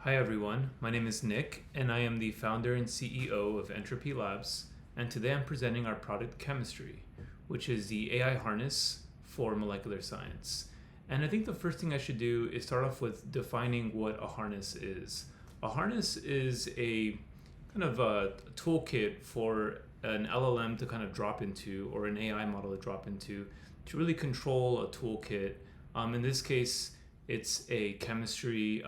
Hi everyone, my name is Nick and I am the founder and CEO of Entropy Labs, and today I'm presenting our product Chemistry, which is the AI harness for molecular science. And I think the first thing I should do is start off with defining what a harness is. A harness is a kind of a toolkit for an LLM to kind of drop into, or an AI model to drop into, to really control a toolkit. In this case, it's a chemistry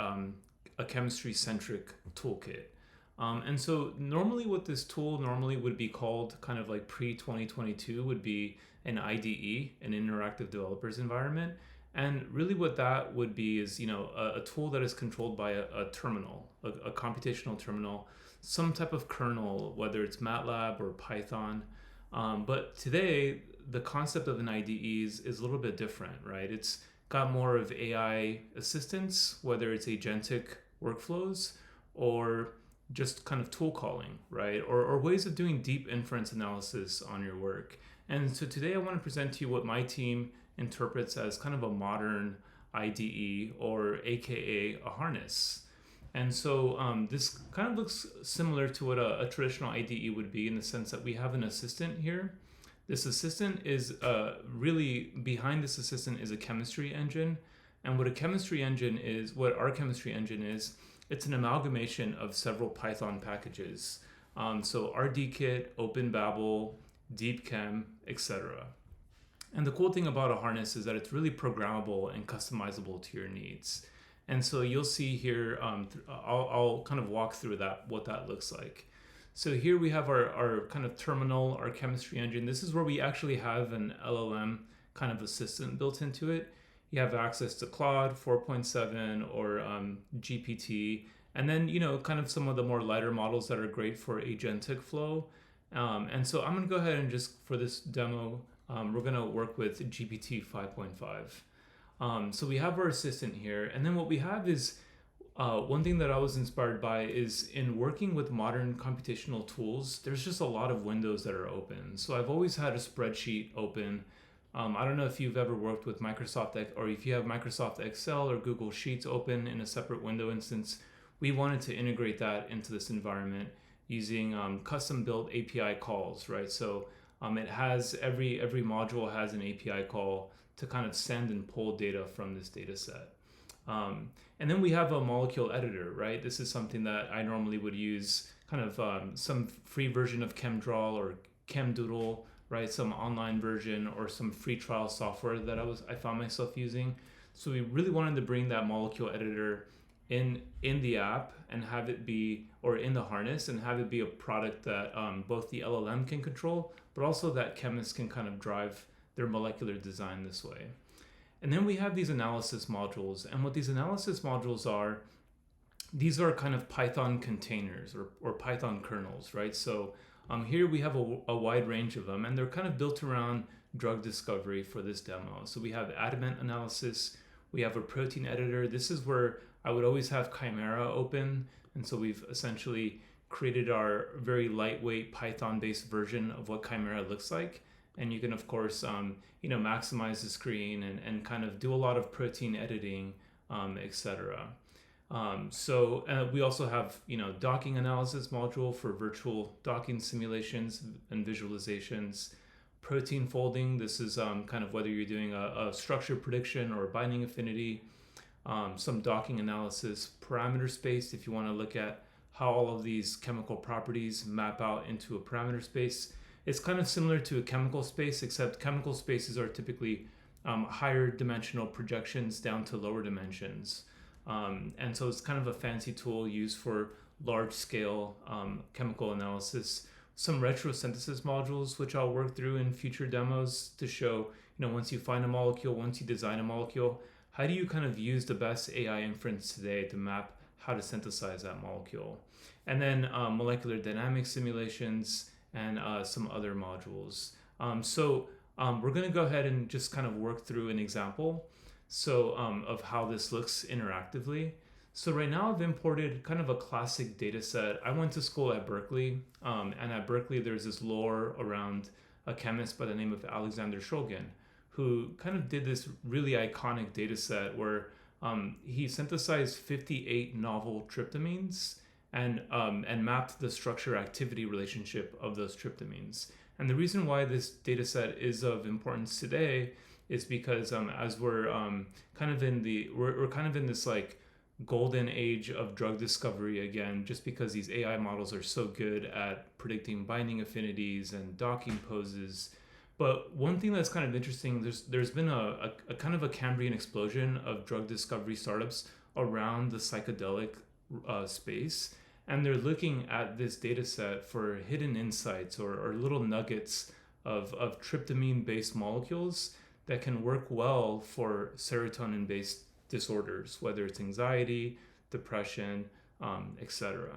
centric toolkit. And so normally what this tool normally would be called, kind of like pre 2022, would be an IDE, an interactive developers environment. And really what that would be is, a tool that is controlled by a terminal, a computational terminal, some type of kernel, whether it's MATLAB or Python. But today, the concept of an IDE is a little bit different, right? It's got more of AI assistance, whether it's agentic workflows or just kind of tool calling, right? Or ways of doing deep inference analysis on your work. And so today I want to present to you what my team interprets as kind of a modern IDE, or AKA a harness. And so this kind of looks similar to what a traditional IDE would be, in the sense that we have an assistant here. This assistant is really, behind this assistant is a chemistry engine. And what what our chemistry engine is, it's an amalgamation of several Python packages. So RDKit, OpenBabel, DeepChem, etc. And the cool thing about a harness is that it's really programmable and customizable to your needs. And so you'll see here, I'll kind of walk through what that looks like. So here we have our kind of terminal, our chemistry engine. This is where we actually have an LLM kind of assistant built into it. You have access to Claude 4.7 or GPT, and then kind of some of the more lighter models that are great for agentic flow. And so I'm going to go ahead and just, for this demo, we're going to work with GPT 5.5. So we have our assistant here, and then what we have is one thing that I was inspired by is, in working with modern computational tools, there's just a lot of windows that are open. So I've always had a spreadsheet open. I don't know if you've ever worked with or if you have Microsoft Excel or Google Sheets open in a separate window instance. We wanted to integrate that into this environment using custom built API calls, right? So it has every module has an API call to kind of send and pull data from this data set. And then we have a molecule editor, right? This is something that I normally would use, kind of some free version of ChemDraw or ChemDoodle, right? Some online version or some free trial software that I found myself using. So we really wanted to bring that molecule editor in the app and have it be, or in the harness, and have it be a product that both the LLM can control, but also that chemists can kind of drive their molecular design this way. And then we have these analysis modules. And what these analysis modules are, these are kind of Python containers or Python kernels, right? So here we have a wide range of them, and they're kind of built around drug discovery for this demo. So we have adamant analysis, we have a protein editor. This is where I would always have Chimera open. And so we've essentially created our very lightweight Python-based version of what Chimera looks like. And you can, of course, maximize the screen and kind of do a lot of protein editing, etc. So we also have, docking analysis module for virtual docking simulations and visualizations. Protein folding, this is kind of whether you're doing a structure prediction or binding affinity. Some docking analysis, parameter space, if you want to look at how all of these chemical properties map out into a parameter space. It's kind of similar to a chemical space, except chemical spaces are typically higher dimensional projections down to lower dimensions. And so it's kind of a fancy tool used for large scale chemical analysis. Some retrosynthesis modules, which I'll work through in future demos to show, once you find a molecule, once you design a molecule, how do you kind of use the best AI inference today to map how to synthesize that molecule? And then molecular dynamics simulations, and some other modules. So we're going to go ahead and just kind of work through an example of how this looks interactively. So right now I've imported kind of a classic data set. I went to school at Berkeley, and at Berkeley there's this lore around a chemist by the name of Alexander Shulgin, who kind of did this really iconic data set where he synthesized 58 novel tryptamines and mapped the structure-activity relationship of those tryptamines. And the reason why this data set is of importance today is because as we're kind of in the we're kind of in this like golden age of drug discovery again, just because these AI models are so good at predicting binding affinities and docking poses. But one thing that's kind of interesting, there's been a kind of a Cambrian explosion of drug discovery startups around the psychedelic space, and they're looking at this data set for hidden insights or little nuggets of tryptamine-based molecules that can work well for serotonin-based disorders, whether it's anxiety, depression, etc.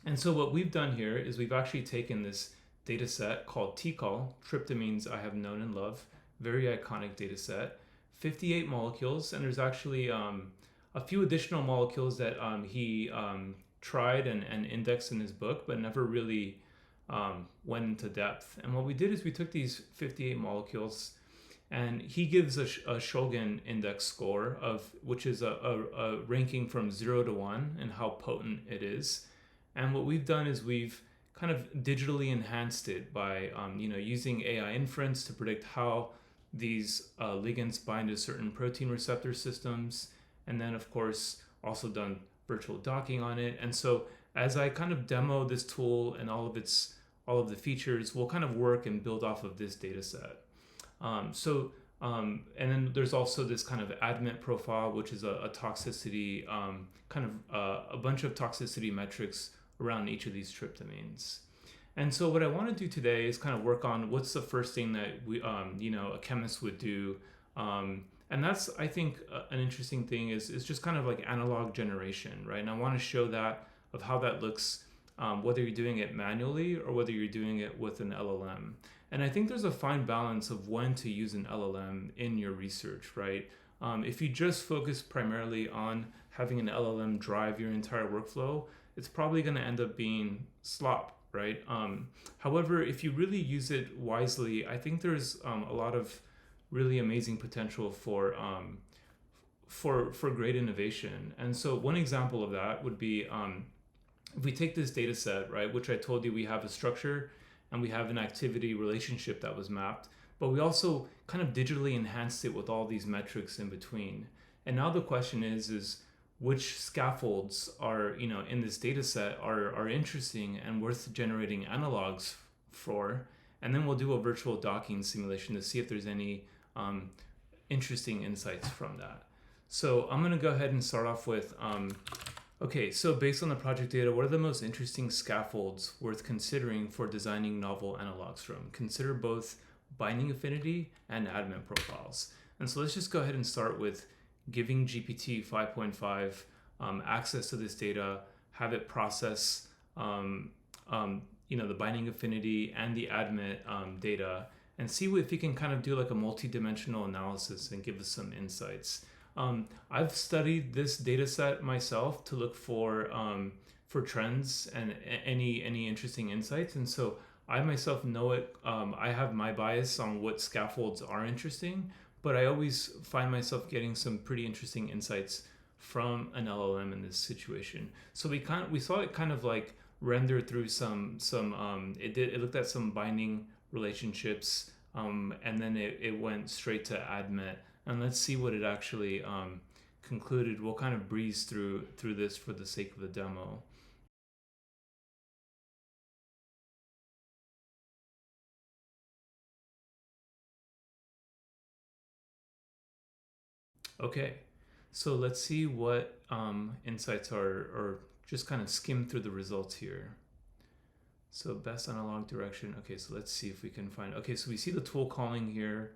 And so what we've done here is we've actually taken this data set called TCAL, Tryptamines I Have Known and Loved, very iconic data set, 58 molecules, and there's actually a few additional molecules that he tried and indexed in his book, but never really went into depth. And what we did is we took these 58 molecules, and he gives a Shulgin index score of which is a ranking from 0 to 1 and how potent it is. And what we've done is we've kind of digitally enhanced it by using AI inference to predict how these ligands bind to certain protein receptor systems, and then of course also done virtual docking on it. And so as I kind of demo this tool and all of the features, we'll kind of work and build off of this data set. And then there's also this kind of ADMET profile, which is a toxicity, a bunch of toxicity metrics around each of these tryptamines. And so what I want to do today is kind of work on what's the first thing that we, a chemist would do. And that's, I think, an interesting thing is just kind of like analog generation, right? And I want to show that of how that looks, whether you're doing it manually or whether you're doing it with an LLM. And I think there's a fine balance of when to use an LLM in your research, right? If you just focus primarily on having an LLM drive your entire workflow, it's probably going to end up being slop, right? However, if you really use it wisely, I think there's a lot of really amazing potential for great innovation. And so one example of that would be if we take this data set, right, which I told you we have a structure and we have an activity relationship that was mapped, but we also kind of digitally enhanced it with all these metrics in between. And now the question is which scaffolds are, in this data set are interesting and worth generating analogs for, and then we'll do a virtual docking simulation to see if there's any interesting insights from that. So I'm going to go ahead and start off with okay, so based on the project data, what are the most interesting scaffolds worth considering for designing novel analogs from? Consider both binding affinity and ADMET profiles. And so let's just go ahead and start with giving GPT 5.5 access to this data, have it process the binding affinity and the ADMET data, and see if you can kind of do like a multi-dimensional analysis and give us some insights. I've studied this data set myself to look for trends and any interesting insights, and so I myself know it. I have my bias on what scaffolds are interesting, but I always find myself getting some pretty interesting insights from an LLM in this situation. So we saw it kind of like render through it looked at some binding relationships, and then it went straight to ADMET. And let's see what it actually concluded. We'll kind of breeze through this for the sake of the demo. Okay, so let's see what insights or just kind of skim through the results here. So best analog direction. Okay, so let's see if we can find. Okay, so we see the tool calling here.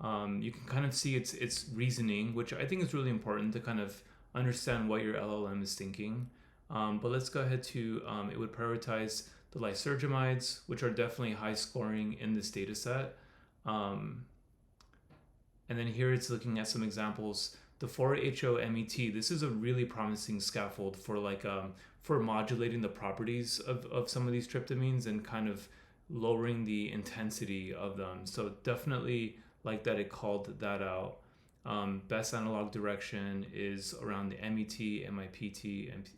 You can kind of see its reasoning, which I think is really important to kind of understand what your LLM is thinking. But let's go ahead to, it would prioritize the lysergamides, which are definitely high scoring in this data set. And then here it's looking at some examples. The 4-HO-MET, this is a really promising scaffold for for modulating the properties of some of these tryptamines and kind of lowering the intensity of them. So definitely like that it called that out. Best analog direction is around the MET, MIPT, and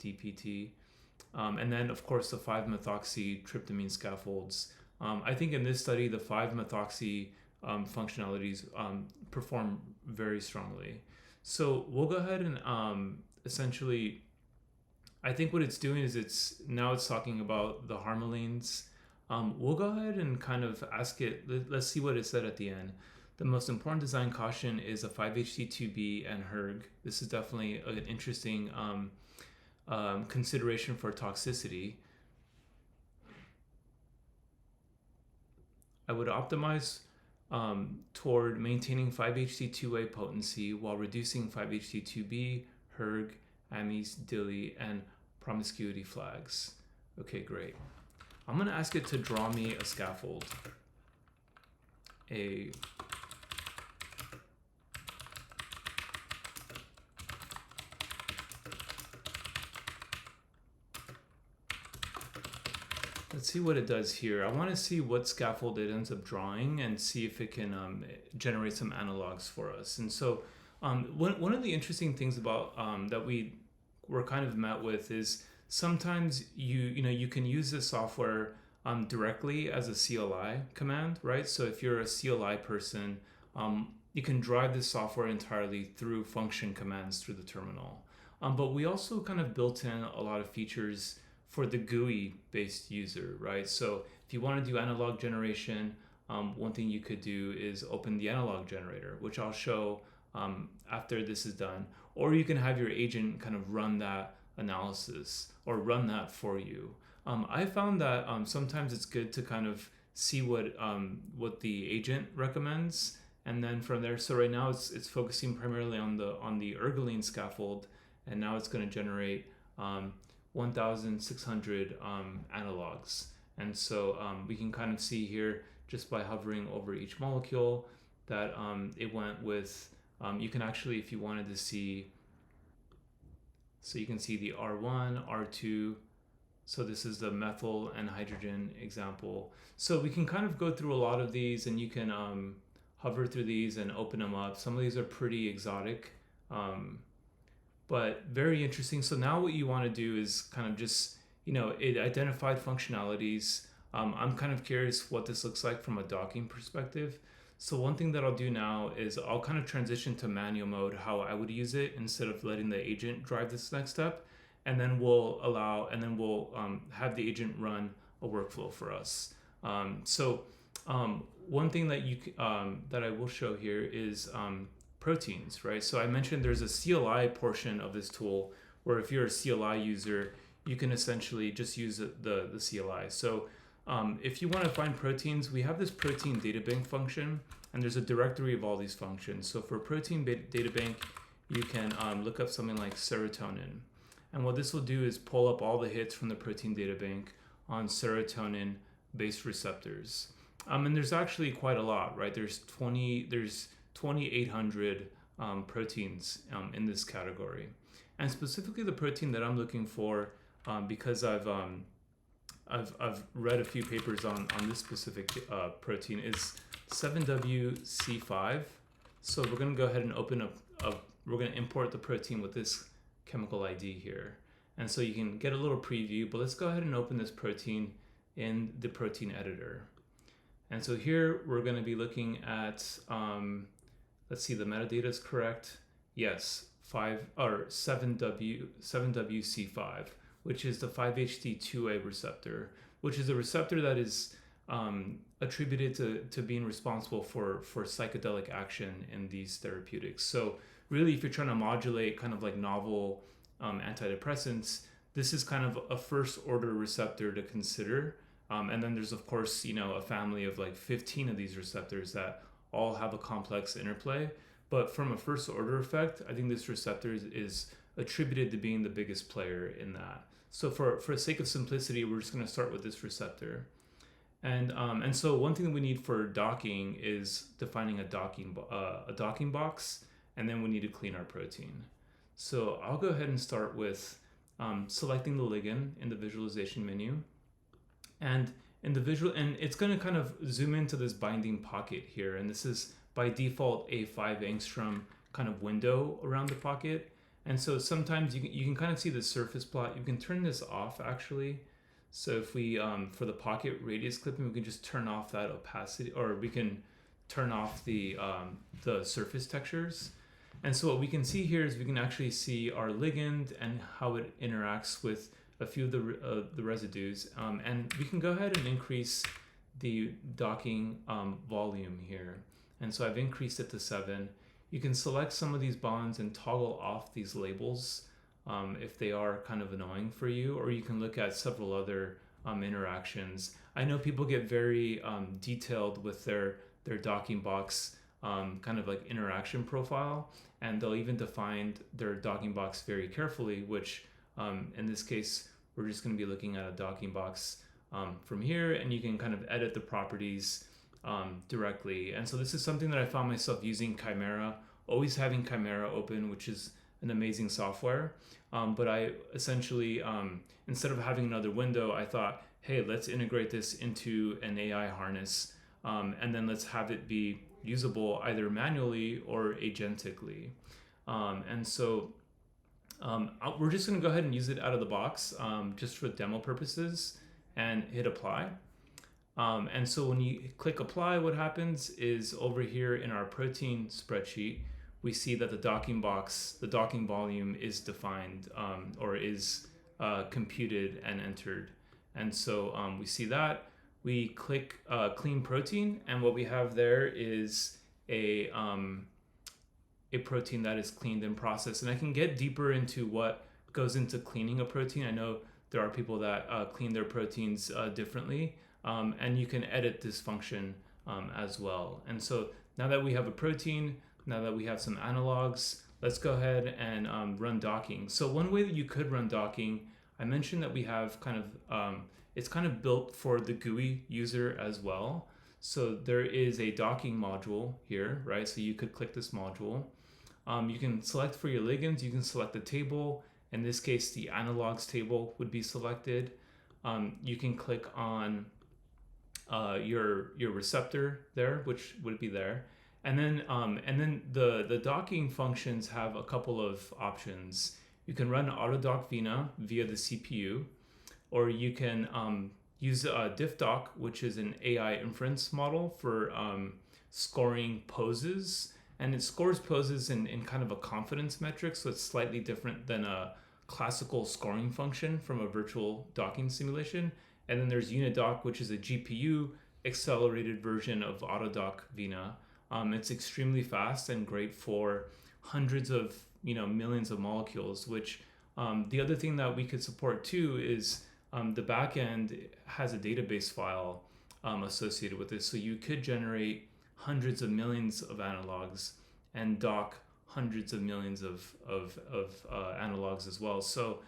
DPT. And then, of course, the 5-methoxy tryptamine scaffolds. I think in this study, the 5-methoxy functionalities perform very strongly. So we'll go ahead and essentially, I think what it's doing is it's talking about the harmalines. We'll go ahead and kind of ask it. Let's see what it said at the end. The most important design caution is a 5-HT2B and HERG. This is definitely an interesting consideration for toxicity. I would optimize toward maintaining 5-HT2A potency while reducing 5-HT2B, HERG, AMIs, DILI, and promiscuity flags. Okay, great. I'm going to ask it to draw me a scaffold. Let's see what it does here. I want to see what scaffold it ends up drawing and see if it can generate some analogs for us. And so one of the interesting things about that we were kind of met with is sometimes you can use this software directly as a CLI command, right? So if you're a CLI person, you can drive this software entirely through function commands through the terminal. But we also kind of built in a lot of features for the GUI based user, right? So if you want to do analog generation, one thing you could do is open the analog generator, which I'll show after this is done. Or you can have your agent kind of run that analysis or run that for you. I found that sometimes it's good to kind of see what the agent recommends, and then from there. So right now it's focusing primarily on the ergoline scaffold, and now it's going to generate 1,600 analogs. And so we can kind of see here just by hovering over each molecule that it went with. You can actually, if you wanted to see, so you can see the R1, R2. So this is the methyl and hydrogen example. So we can kind of go through a lot of these, and you can hover through these and open them up. Some of these are pretty exotic, but very interesting. So now what you want to do is kind of just, it identified functionalities. I'm kind of curious what this looks like from a docking perspective. So one thing that I'll do now is I'll kind of transition to manual mode, how I would use it instead of letting the agent drive this next step. And then we'll have the agent run a workflow for us. One thing that that I will show here is proteins, right? So I mentioned there's a CLI portion of this tool where if you're a CLI user, you can essentially just use the CLI. So if you want to find proteins, we have this protein databank function, and there's a directory of all these functions. So for protein databank, you can look up something like serotonin. And what this will do is pull up all the hits from the protein databank on serotonin-based receptors. And there's actually quite a lot, right? There's 2,800 proteins in this category. And specifically the protein that I'm looking for, because I've read a few papers on this specific protein, is 7WC5. So we're going to go ahead and open up, we're going to import the protein with this chemical ID here. And so you can get a little preview, but let's go ahead and open this protein in the protein editor. And so here we're going to be looking at, let's see, the metadata is correct. Yes, 7WC5, which is the 5-HT2A receptor, which is a receptor that is attributed to being responsible for psychedelic action in these therapeutics. So really, if you're trying to modulate kind of like novel antidepressants, this is kind of a first order receptor to consider. And then there's, of course, a family of like 15 of these receptors that all have a complex interplay. But from a first order effect, I think this receptor is attributed to being the biggest player in that. So for the sake of simplicity, we're just going to start with this receptor. And so one thing that we need for docking is defining a docking box, and then we need to clean our protein. So I'll go ahead and start with selecting the ligand in the visualization menu. And in the and it's going to kind of zoom into this binding pocket here. And this is by default a 5 angstrom kind of window around the pocket. And so sometimes you can kind of see the surface plot. You can turn this off actually. So if we, for the pocket radius clipping, we can just turn off that opacity, or we can turn off the surface textures. And so what we can see here is we can actually see our ligand and how it interacts with a few of the residues. And we can go ahead and increase the docking volume here. And so I've increased it to 7. You can select some of these bonds and toggle off these labels if they are kind of annoying for you, or you can look at several other interactions. I know people get very detailed with their docking box kind of like interaction profile, and they'll even define their docking box very carefully, which in this case, we're just going to be looking at a docking box from here, and you can kind of edit the properties directly. And so this is something that I found myself using Chimera, always having Chimera open, which is an amazing software. But I essentially, instead of having another window, I thought, hey, let's integrate this into an AI harness, and then let's have it be usable either manually or agentically. And so we're just going to go ahead and use it out of the box just for demo purposes and hit apply. And so when you click apply, what happens is over here in our protein spreadsheet, we see that the docking box, the docking volume is defined or is computed and entered. And so we see that. We click clean protein, and what we have there is a protein that is cleaned and processed. And I can get deeper into what goes into cleaning a protein. I know there are people that clean their proteins differently, and you can edit this function as well. And so now that we have a protein, now that we have some analogs, let's go ahead and run docking. So one way that you could run docking, I mentioned that we have kind of, it's kind of built for the GUI user as well. So there is a docking module here, right? So you could click this module. You can select for your ligands, you can select the table. In this case, the analogs table would be selected. You can click on your receptor there, which would be there. And then the docking functions have a couple of options. You can run AutoDock Vina via the CPU, or you can use DiffDock, which is an AI inference model for scoring poses. And it scores poses in kind of a confidence metric, so it's slightly different than a classical scoring function from a virtual docking simulation. And then there's UniDock, which is a GPU accelerated version of AutoDock Vina. It's extremely fast and great for hundreds of, millions of molecules, which the other thing that we could support too is the backend has a database file associated with this. So you could generate hundreds of millions of analogs and dock hundreds of millions of analogs as well. So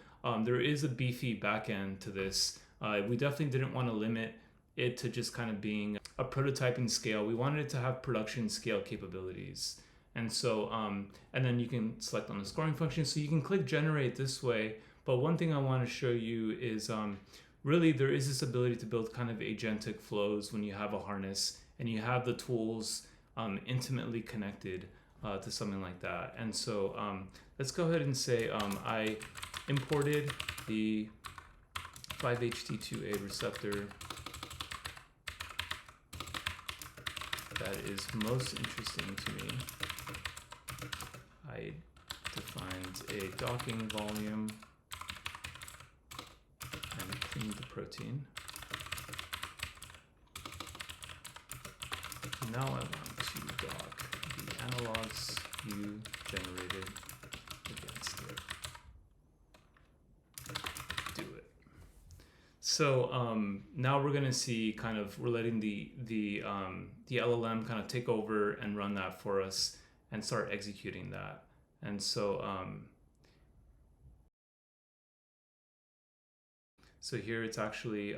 there is a beefy backend to this. We definitely didn't want to limit it to just kind of being a prototyping scale. We wanted it to have production scale capabilities. And so, and then you can select on the scoring function. So you can click generate this way. But one thing I want to show you is really there is this ability to build kind of agentic flows when you have a harness and you have the tools intimately connected to something like that. And so let's go ahead and say I imported the 5-HT2A receptor that is most interesting to me. I defined a docking volume and cleaned the protein. Now I want to dock the analogs you generated against it. Do it. So now we're going to see we're letting the LLM kind of take over and run that for us and start executing that. And so so here it's actually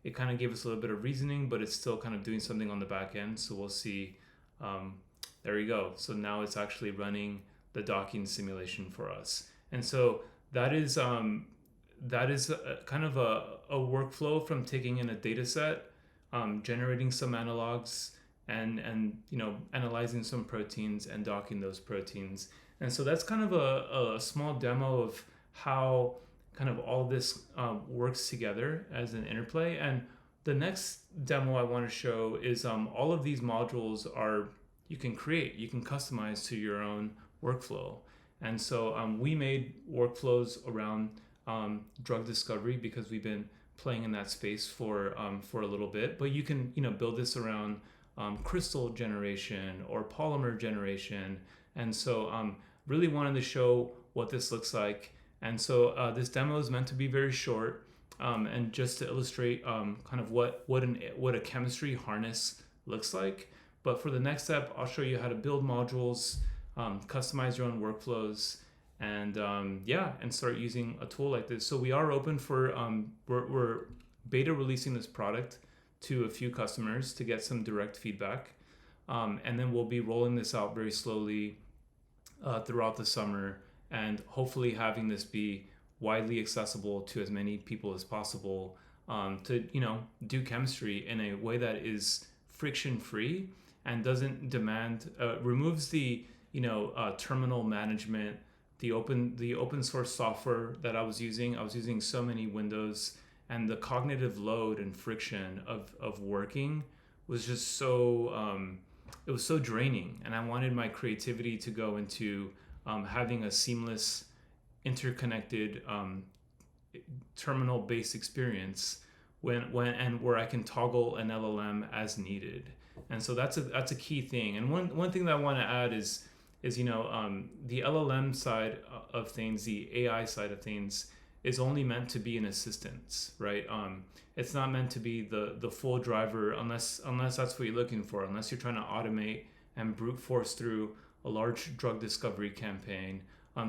it kind of gave us a little bit of reasoning, but it's still kind of doing something on the back end. So we'll see. There we go. So now it's actually running the docking simulation for us. And so that is kind of a workflow from taking in a data set, generating some analogs, and analyzing some proteins and docking those proteins. And so that's kind of a small demo of how kind of all this works together as an interplay. And the next demo I want to show is all of these modules are you can customize to your own workflow. And so we made workflows around drug discovery because we've been playing in that space for a little bit. But you can build this around crystal generation or polymer generation. And so really wanted to show what this looks like. And so this demo is meant to be very short and just to illustrate kind of what a chemistry harness looks like. But for the next step, I'll show you how to build modules, customize your own workflows, and and start using a tool like this. So we are open for we're beta releasing this product to a few customers to get some direct feedback, and then we'll be rolling this out very slowly throughout the summer, and hopefully having this be widely accessible to as many people as possible to do chemistry in a way that is friction free and doesn't demand removes the terminal management, the open source software that I was using so many Windows, and the cognitive load and friction of working was just so it was so draining. And I wanted my creativity to go into having a seamless, interconnected terminal based experience where I can toggle an LLM as needed. And so that's a key thing. And one thing that I want to add is the LLM side of things, the AI side of things, is only meant to be an assistance, right? It's not meant to be the full driver unless that's what you're looking for. Unless you're trying to automate and brute force through a large drug discovery campaign,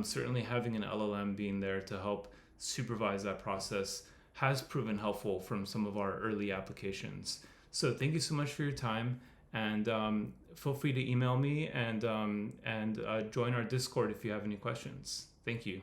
certainly having an LLM being there to help supervise that process has proven helpful from some of our early applications. So thank you so much for your time, and feel free to email me and join our Discord if you have any questions. Thank you.